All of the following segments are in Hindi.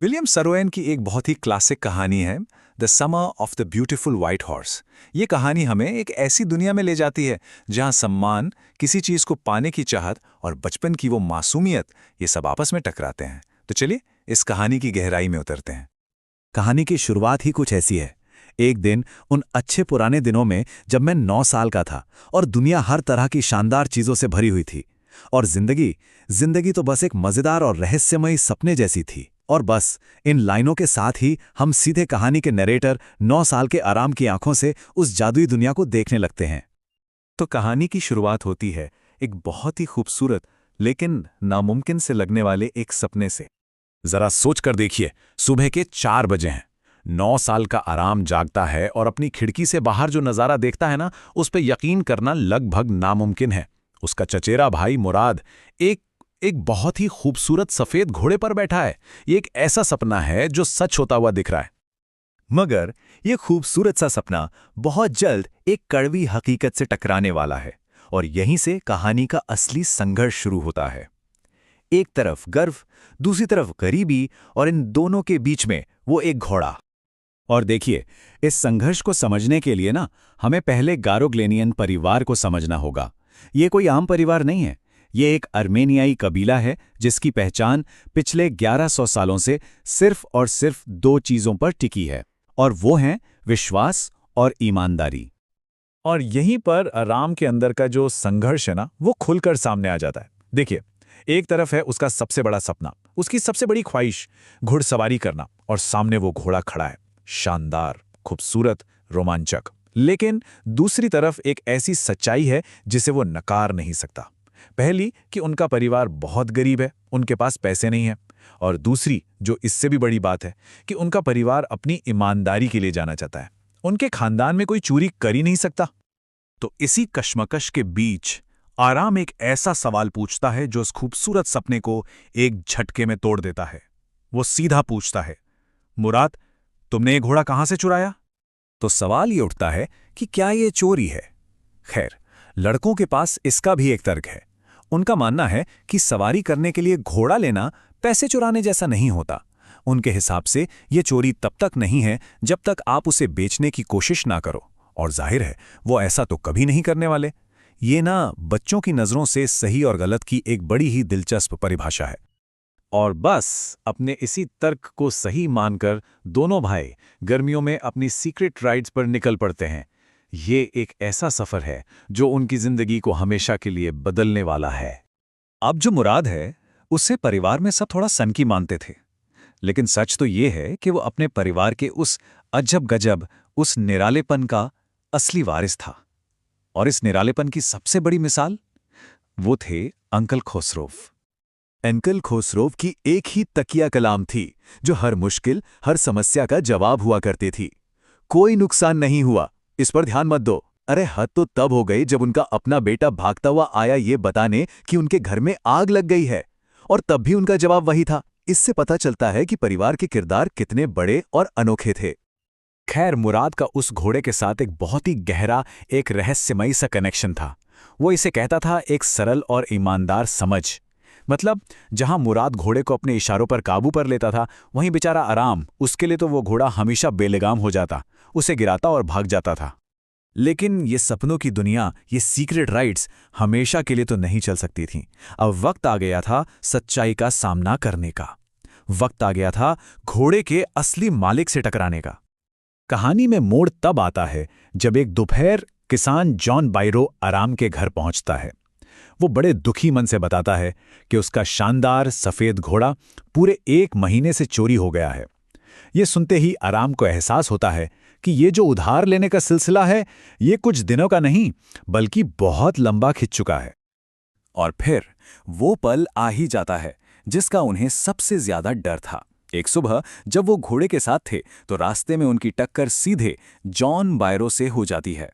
विलियम सरोएन की एक बहुत ही क्लासिक कहानी है the summer of the beautiful white horse. ये कहानी हमें एक ऐसी दुनिया में ले जाती है जहां सम्मान, किसी चीज को पाने की चाहत और बचपन की वो मासूमियत, ये सब आपस में टकराते हैं। तो चलिए इस कहानी की गहराई में उतरते हैं। कहानी की शुरुआत ही कुछ ऐसी है। एक दिन उन अच्छे पुराने दिनों में जब मैं 9 साल का था और दुनिया हर तरह की शानदार चीजों से भरी हुई थी और जिंदगी तो बस एक मजेदार और रहस्यमयी सपने जैसी थी। और बस इन लाइनों के साथ ही हम सीधे कहानी के नरेटर 9 साल के आराम की आंखों से उस जादुई दुनिया को देखने लगते हैं। तो कहानी की शुरुआत होती है एक बहुत ही खूबसूरत लेकिन नामुमकिन से लगने वाले एक सपने से। जरा सोच कर देखिए, सुबह के 4 बजे हैं। 9 साल का आराम जागता है और अपनी खिड़की से बाहर जो नज़ारा देखता है ना, उस पर यकीन करना लगभग नामुमकिन है। उसका चचेरा भाई मुराद एक एक बहुत ही खूबसूरत सफेद घोड़े पर बैठा है। ये एक ऐसा सपना है जो सच होता हुआ दिख रहा है। मगर ये खूबसूरत सा सपना बहुत जल्द एक कड़वी हकीकत से टकराने वाला है और यहीं से कहानी का असली संघर्ष शुरू होता है। एक तरफ गर्व, दूसरी तरफ गरीबी और इन दोनों के बीच में वो एक घोड़ा। और देखिए, इस संघर्ष को समझने के लिए ना हमें पहले गारोग्लेनियन परिवार को समझना होगा। ये कोई आम परिवार नहीं है। ये एक अर्मेनियाई कबीला है जिसकी पहचान पिछले 1100 सालों से सिर्फ और सिर्फ 2 चीज़ों पर टिकी है, और वो हैं विश्वास और ईमानदारी। और यहीं पर आराम के अंदर का जो संघर्ष है ना, वो खुलकर सामने आ जाता है। देखिए, एक तरफ है उसका सबसे बड़ा सपना, उसकी सबसे बड़ी ख्वाहिश, घुड़सवारी करना, और सामने वो घोड़ा खड़ा है, शानदार, खूबसूरत, रोमांचक। लेकिन दूसरी तरफ एक ऐसी सच्चाई है जिसे वो नकार नहीं सकता। पहली कि उनका परिवार बहुत गरीब है, उनके पास पैसे नहीं है। और दूसरी, जो इससे भी बड़ी बात है, कि उनका परिवार अपनी ईमानदारी के लिए जाना चाहता है। उनके खानदान में कोई चोरी कर ही नहीं सकता। तो इसी कश्मकश के बीच आराम एक ऐसा सवाल पूछता है जो उस खूबसूरत सपने को एक झटके में तोड़ देता है। वो सीधा पूछता है, मुराद, तुमने ये घोड़ा कहां से चुराया? तो सवाल ये उठता है कि क्या ये चोरी है? खैर, लड़कों के पास इसका भी एक तर्क है। उनका मानना है कि सवारी करने के लिए घोड़ा लेना पैसे चुराने जैसा नहीं होता। उनके हिसाब से ये चोरी तब तक नहीं है जब तक आप उसे बेचने की कोशिश ना करो, और जाहिर है वो ऐसा तो कभी नहीं करने वाले। ये ना बच्चों की नज़रों से सही और गलत की एक बड़ी ही दिलचस्प परिभाषा है। और बस अपने इसी तर्क को सही मानकर दोनों भाई गर्मियों में अपनी सीक्रेट राइड्स पर निकल पड़ते हैं। ये एक ऐसा सफर है जो उनकी जिंदगी को हमेशा के लिए बदलने वाला है। अब जो मुराद है, उससे परिवार में सब थोड़ा सनकी मानते थे, लेकिन सच तो ये है कि वो अपने परिवार के उस अजब गजब, उस निरालेपन का असली वारिस था। और इस निरालेपन की सबसे बड़ी मिसाल वो थे अंकल खुसरो। अंकल खुसरो की एक ही तकिया कलाम थी जो हर मुश्किल, हर समस्या का जवाब हुआ करती थी। कोई नुकसान नहीं हुआ, इस पर ध्यान मत दो। अरे हद तो तब हो गई जब उनका अपना बेटा भागता हुआ आया ये बताने कि उनके घर में आग लग गई है, और तब भी उनका जवाब वही था। इससे पता चलता है कि परिवार के किरदार कितने बड़े और अनोखे थे। खैर, मुराद का उस घोड़े के साथ एक बहुत ही गहरा, एक रहस्यमयी सा कनेक्शन था। वो इसे कहता था एक सरल और ईमानदार समझ। मतलब जहां मुराद घोड़े को अपने इशारों पर काबू पर लेता था, वहीं बेचारा आराम, उसके लिए तो वो घोड़ा हमेशा बेलगाम हो जाता, उसे गिराता और भाग जाता था। लेकिन ये सपनों की दुनिया, ये सीक्रेट राइड्स हमेशा के लिए तो नहीं चल सकती थीं। अब वक्त आ गया था सच्चाई का सामना करने का। वक्त आ गया था घोड़े के असली मालिक से टकराने का। कहानी में मोड़ तब आता है जब एक दोपहर किसान जॉन बायरो आराम के घर पहुंचता है। वो बड़े दुखी मन से बताता है कि उसका शानदार सफेद घोड़ा पूरे 1 महीने से चोरी हो गया है। ये सुनते ही आराम को एहसास होता है कि ये जो उधार लेने का सिलसिला है, ये कुछ दिनों का नहीं बल्कि बहुत लंबा खिंच चुका है। और फिर वो पल आ ही जाता है जिसका उन्हें सबसे ज्यादा डर था। एक सुबह जब वो घोड़े के साथ थे तो रास्ते में उनकी टक्कर सीधे जॉन बायरो से हो जाती है।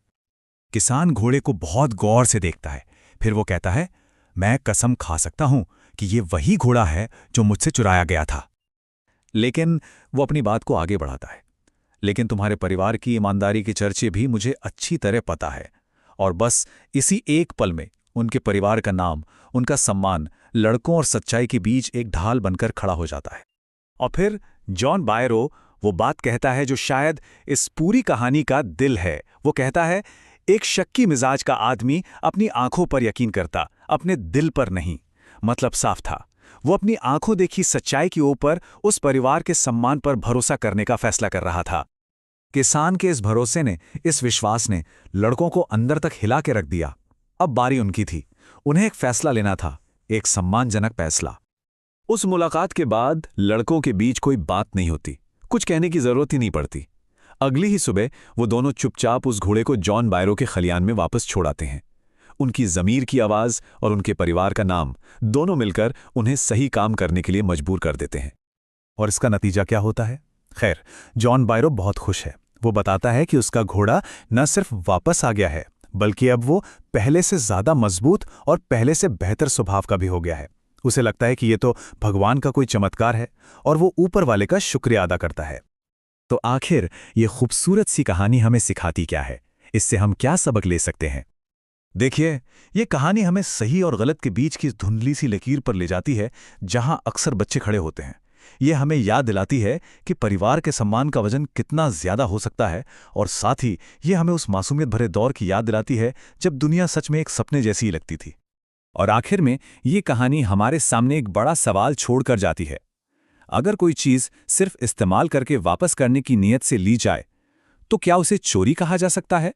किसान घोड़े को बहुत गौर से देखता है, फिर वो कहता है, मैं कसम खा सकता हूं कि ये वही घोड़ा है जो मुझसे चुराया गया था। लेकिन वो अपनी बात को आगे बढ़ाता है, लेकिन तुम्हारे परिवार की ईमानदारी के चर्चे भी मुझे अच्छी तरह पता है। और बस इसी एक पल में उनके परिवार का नाम, उनका सम्मान लड़कों और सच्चाई के बीच एक ढाल बनकर खड़ा हो जाता है। और फिर जॉन बायरो वो बात कहता है जो शायद इस पूरी कहानी का दिल है। वो कहता है, एक शक्की मिजाज का आदमी अपनी आंखों पर यकीन करता, अपने दिल पर नहीं। मतलब साफ था, वो अपनी आंखों देखी सच्चाई के ऊपर उस परिवार के सम्मान पर भरोसा करने का फैसला कर रहा था। किसान के इस भरोसे ने, इस विश्वास ने लड़कों को अंदर तक हिला के रख दिया। अब बारी उनकी थी। उन्हें एक फैसला लेना था, एक सम्मानजनक फैसला। उस मुलाकात के बाद लड़कों के बीच कोई बात नहीं होती, कुछ कहने की जरूरत ही नहीं पड़ती। अगली ही सुबह वो दोनों चुपचाप उस घोड़े को जॉन बायरो के खलियान में वापस छोड़ आते हैं। उनकी जमीर की आवाज और उनके परिवार का नाम दोनों मिलकर उन्हें सही काम करने के लिए मजबूर कर देते हैं। और इसका नतीजा क्या होता है? खैर, जॉन बायरो बहुत खुश है। वो बताता है कि उसका घोड़ा न सिर्फ वापस आ गया है, बल्कि अब वो पहले से ज्यादा मजबूत और पहले से बेहतर स्वभाव का भी हो गया है। उसे लगता है कि ये तो भगवान का कोई चमत्कार है और वो ऊपर वाले का शुक्रिया अदा करता है। तो आखिर ये खूबसूरत सी कहानी हमें सिखाती क्या है? इससे हम क्या सबक ले सकते हैं? देखिए, ये कहानी हमें सही और गलत के बीच की धुंधली सी लकीर पर ले जाती है, जहां अक्सर बच्चे खड़े होते हैं। ये हमें याद दिलाती है कि परिवार के सम्मान का वजन कितना ज्यादा हो सकता है, और साथ ही ये हमें उस मासूमियत भरे दौर की याद दिलाती है जब दुनिया सच में एक सपने जैसी ही लगती थी। और आखिर में ये कहानी हमारे सामने एक बड़ा सवाल छोड़कर जाती है। अगर कोई चीज सिर्फ इस्तेमाल करके वापस करने की नीयत से ली जाए, तो क्या उसे चोरी कहा जा सकता है?